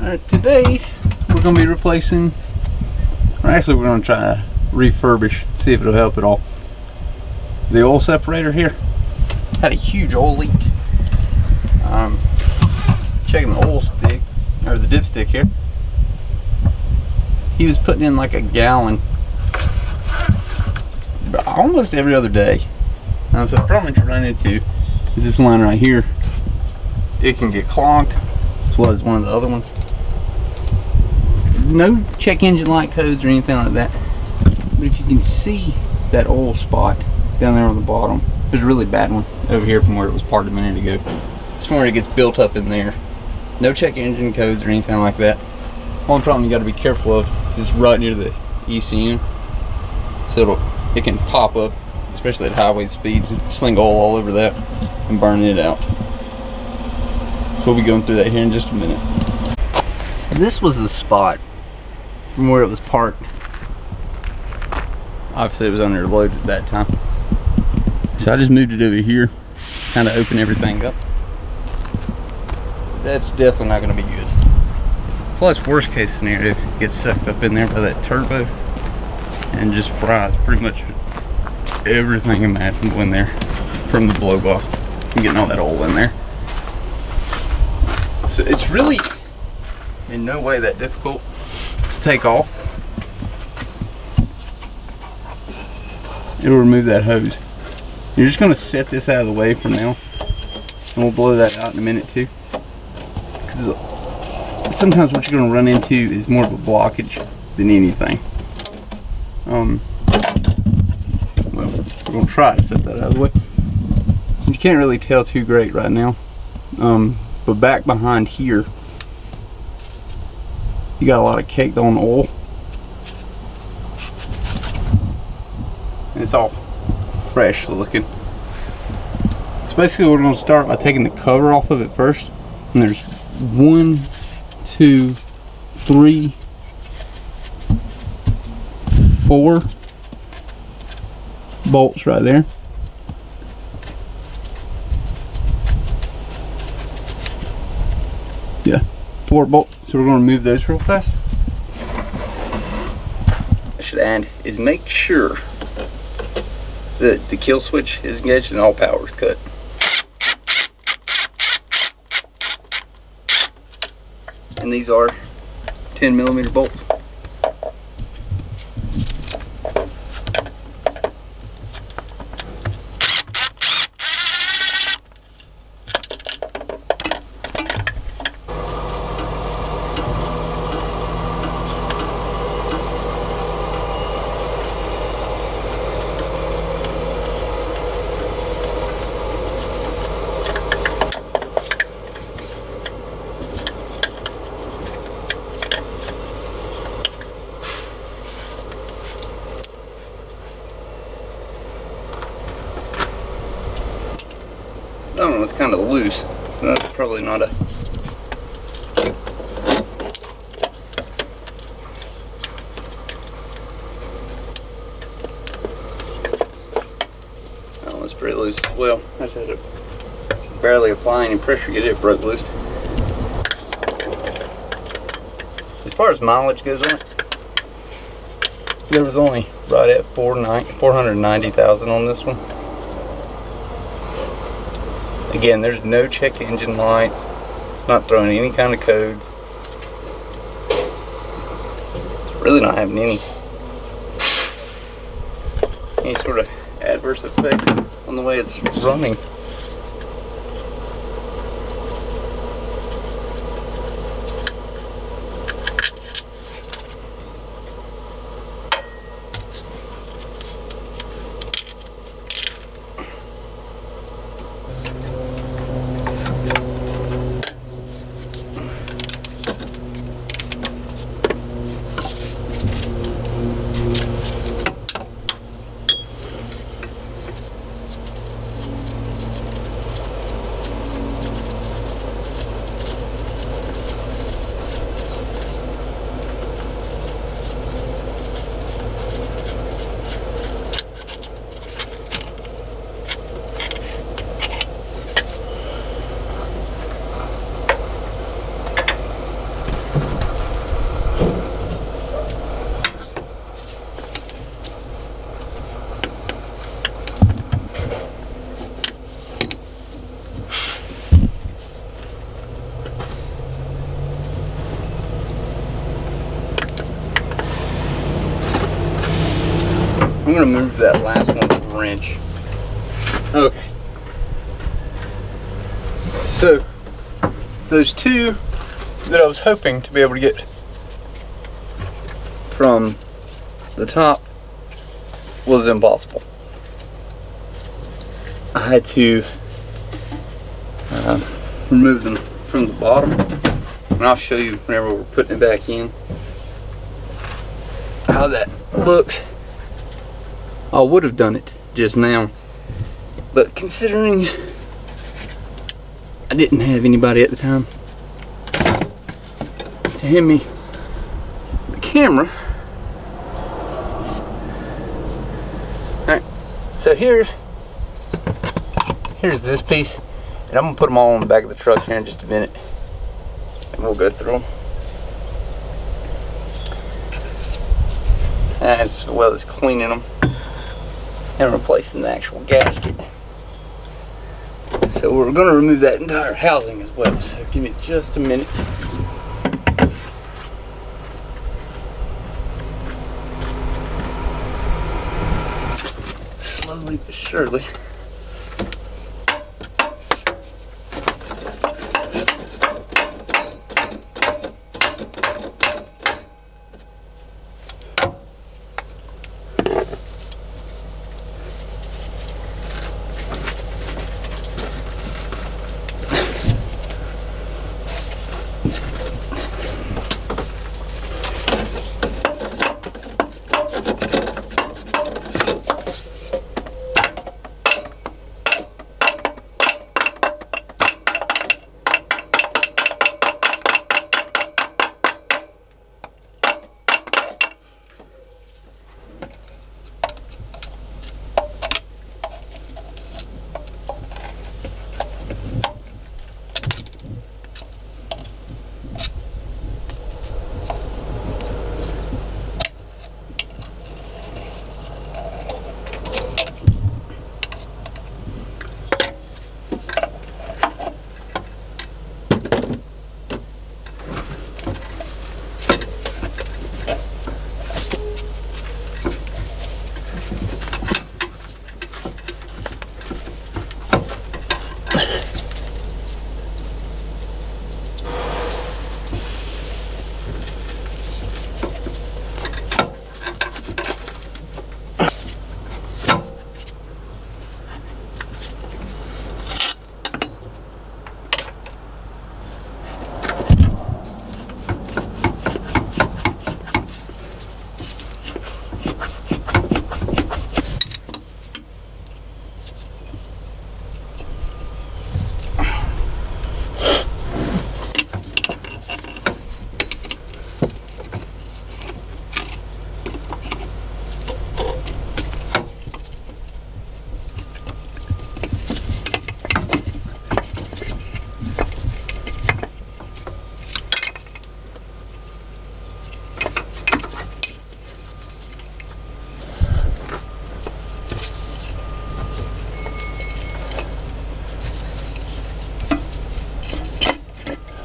Alright, today we're going to be replacing, or actually we're going to try to refurbish, see if it'll help at all. The oil separator here had a huge oil leak. Checking the oil stick, or the dipstick here. He was putting in like a gallon almost every other day. So the problem to run into is this line right here. It can get clogged, as well as one of the other ones. No check engine light codes or anything like that, but if you can see that oil spot down there on the bottom, there's a really bad one over here from where it was parked a minute ago. It's from where it gets built up in there. No check engine codes or anything like that. Only problem you got to be careful of is right near the ECU, so it can pop up, especially at highway speeds, and sling oil all over that and burn it out. So we'll be going through that here in just a minute. So this was the spot from where it was parked. Obviously it was under load at that time. So I just moved it over here, kind of open everything up. That's definitely not going to be good. Plus, worst case scenario, it gets sucked up in there by that turbo and just fries pretty much everything imaginable in there from the blow off and getting all that oil in there. So it's really in no way that difficult to take off. It'll remove that hose. You're just going to set this out of the way for now, and we'll blow that out in a minute too. Because sometimes what you're going to run into is more of a blockage than anything. Well, we're going to try to set that out of the way. You can't really tell too great right now, but back behind here, you got a lot of caked on oil. And it's all fresh looking. So basically we're going to start by taking the cover off of it first. And there's 1, 2, 3, 4 bolts right there. Yeah, 4 bolts. So we're going to remove those real fast. I should add is make sure that the kill switch is engaged and all power is cut. And these are 10mm bolts. That one was kind of loose, so that's probably not a... That one's pretty loose as well. I just had to barely apply any pressure to get it broke loose. As far as mileage goes on it, there was only right at 490,000 on this one. Again, there's no check engine light. It's not throwing any kind of codes. It's really not having any sort of adverse effects on the way it's running. gonna move that last one with a wrench. Okay. So those two that I was hoping to be able to get from the top was impossible. I had to remove them from the bottom, and I'll show you whenever we're putting it back in how that looks. I would have done it just now, but considering I didn't have anybody at the time to hand me the camera. Alright, so here's this piece, and I'm going to put them all on the back of the truck here in just a minute, and we'll go through them. As well as cleaning them and replacing the actual gasket. So we're going to remove that entire housing as well, so give me just a minute. Slowly but surely.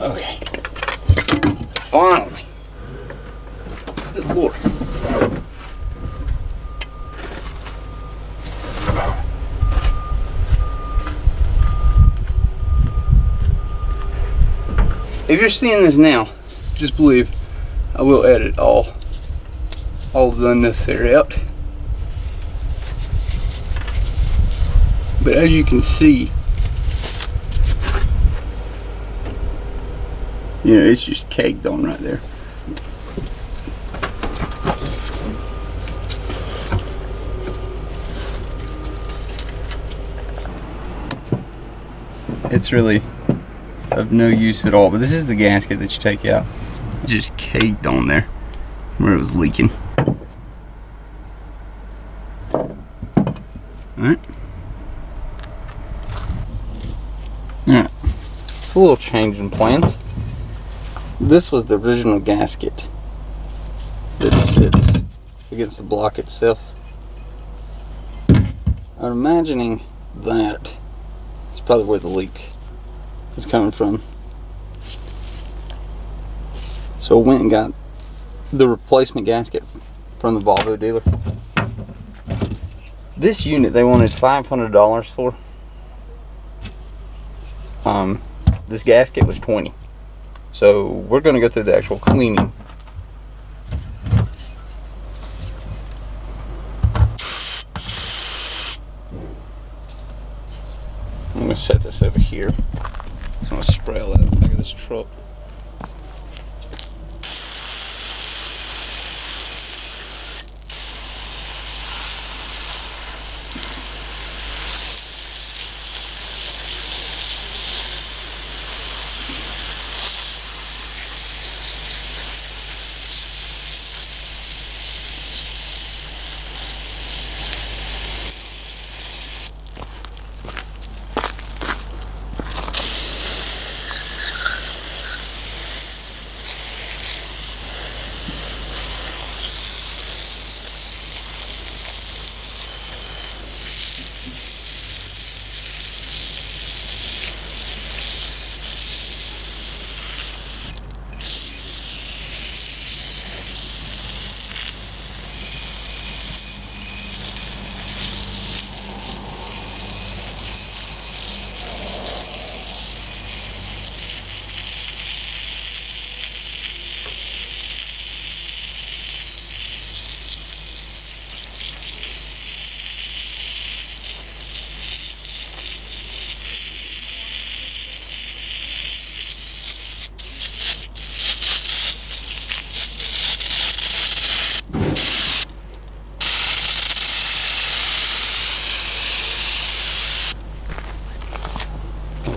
Okay. Finally. Good Lord. If you're seeing this now, just believe I will edit all of the unnecessary out. But as you can see, you know, it's just caked on right there. It's really of no use at all, but this is the gasket that you take out. It's just caked on there where it was leaking. Alright. Alright. It's a little change in plans. This was the original gasket that sits against the block itself. I'm imagining that it's probably where the leak is coming from. So I went and got the replacement gasket from the Volvo dealer. This unit they wanted $500 for. This gasket was $20. So we're going to go through the actual cleaning. I'm going to set this over here. Just want to spray all that in the back of this truck.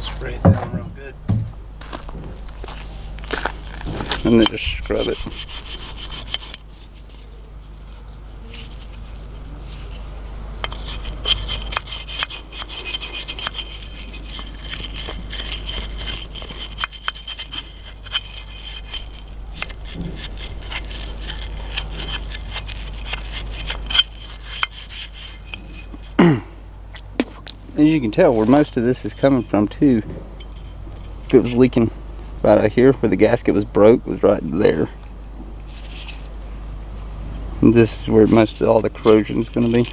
Spray that on real good. And then just scrub it. As you can tell, where most of this is coming from too, if it was leaking right out here where the gasket was broke, was right there. And this is where most of all the corrosion is going to be.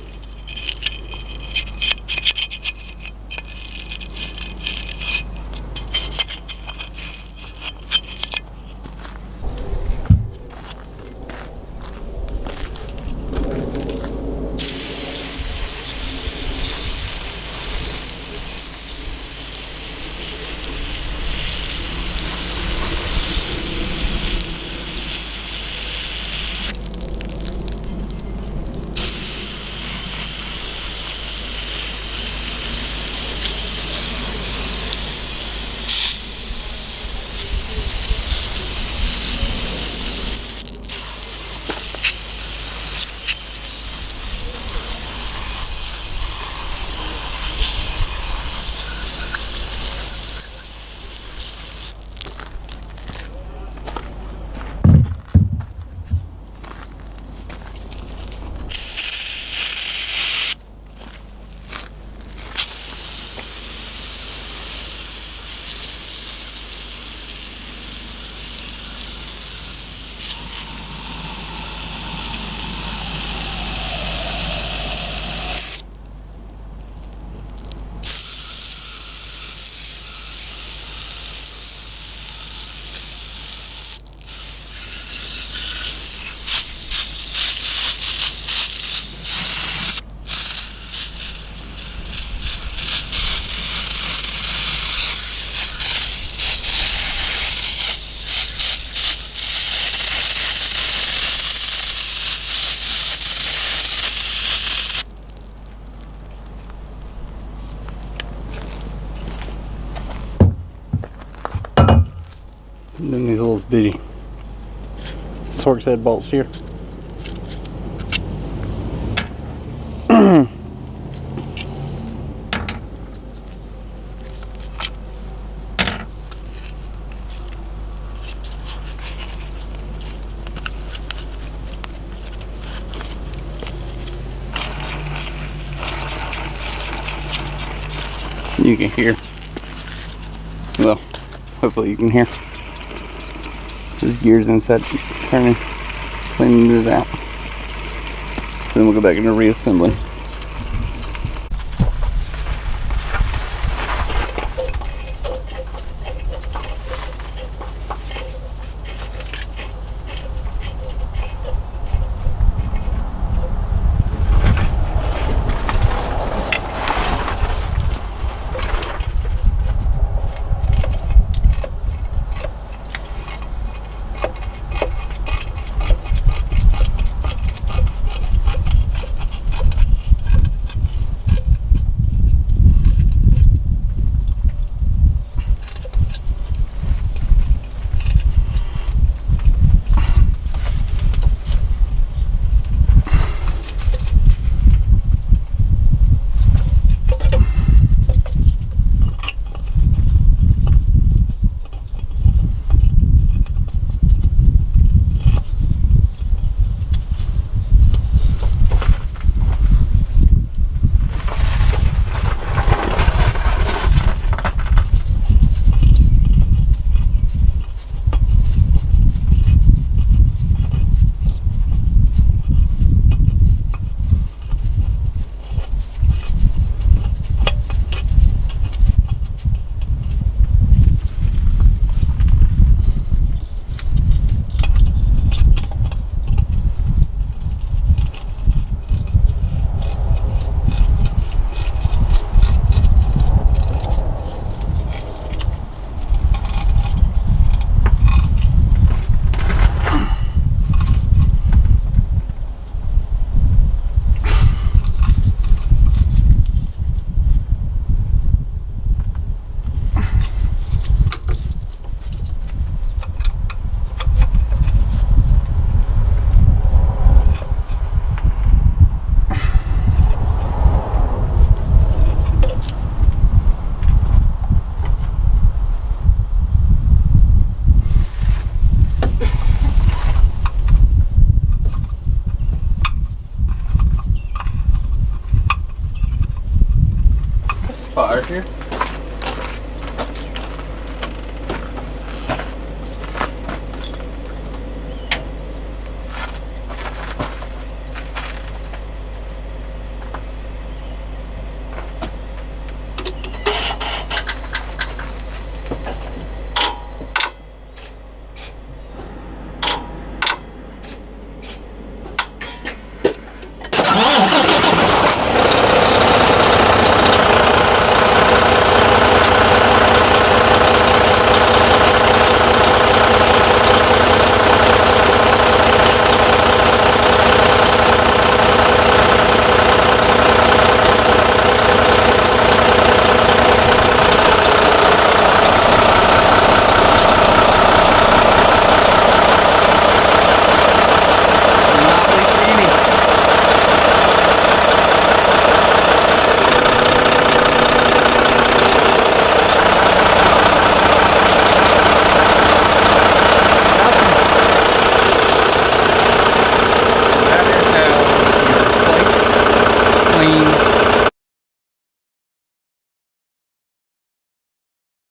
And then these little bitty Torx head bolts here. You can hear, well, hopefully you can hear those gears inside turning, cleaning it out. So then we'll go back into reassembling.